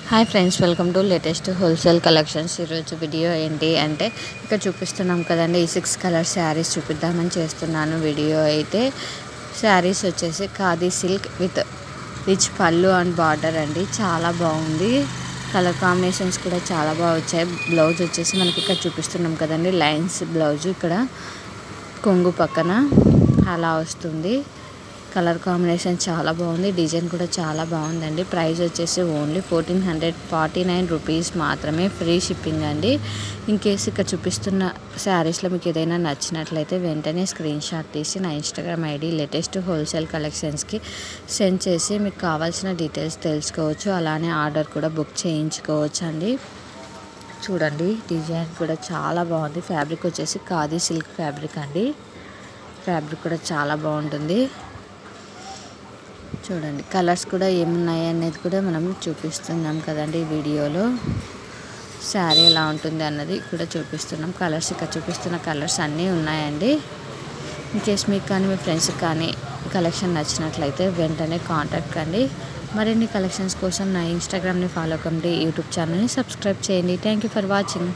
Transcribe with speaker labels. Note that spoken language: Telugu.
Speaker 1: Hi friends, welcome to latest wholesale collections. ఈరోజు వీడియో ఏంటి అంటే ఇక్కడ చూపిస్తున్నాం కదండి, ఈ 6 కలర్ శారీస్ చూపిద్దామని చేస్తున్నాను వీడియో. అయితే శారీస్ వచ్చేసి ఖాదీ సిల్క్ విత్ రిచ్ పళ్ళు అండ్ బార్డర్ అండి. చాలా బాగుంది. కలర్ కాంబినేషన్స్ కూడా చాలా బాగా వచ్చాయి. బ్లౌజ్ వచ్చేసి మనకి ఇక్కడ చూపిస్తున్నాం కదండి, లైన్స్ బ్లౌజ్, ఇక్కడ కొంగు పక్కన అలా వస్తుంది. కలర్ కాంబినేషన్ చాలా బాగుంది. డిజైన్ కూడా చాలా బాగుందండి. ప్రైస్ వచ్చేసి ఓన్లీ 1449 రూపీస్ మాత్రమే, ఫ్రీ షిప్పింగ్ అండి. ఇన్ కేస్ ఇక్కడ చూపిస్తున్న శారీస్లో మీకు ఏదైనా నచ్చినట్లయితే వెంటనే స్క్రీన్ షాట్ తీసి నా ఇన్స్టాగ్రామ్ ఐడి లేటెస్ట్ హోల్సేల్ కలెక్షన్స్కి సెండ్ చేసి మీకు కావాల్సిన డీటెయిల్స్ తెలుసుకోవచ్చు. అలానే ఆర్డర్ కూడా బుక్ చేయించుకోవచ్చు అండి. చూడండి, డిజైన్ కూడా చాలా బాగుంది. ఫ్యాబ్రిక్ వచ్చేసి ఖాదీ సిల్క్ ఫ్యాబ్రిక్ అండి. ఫ్యాబ్రిక్ కూడా చాలా బాగుంటుంది. చూడండి, కలర్స్ కూడా ఏమున్నాయి అనేది కూడా మనం చూపిస్తున్నాం కదండి వీడియోలో. శారీ ఎలా ఉంటుంది అన్నది కూడా చూపిస్తున్నాం. కలర్స్ ఇక్కడ చూపిస్తున్న కలర్స్ అన్నీ ఉన్నాయండి. ఇన్కేస్ మీకు కానీ మీ ఫ్రెండ్స్కి కానీ కలెక్షన్ నచ్చినట్లయితే వెంటనే కాంటాక్ట్ కండి. మరిన్ని కలెక్షన్స్ కోసం నా ఇన్స్టాగ్రామ్ని ఫాలో కండి, యూట్యూబ్ ఛానల్ని సబ్స్క్రైబ్ చేయండి. Thank you for watching.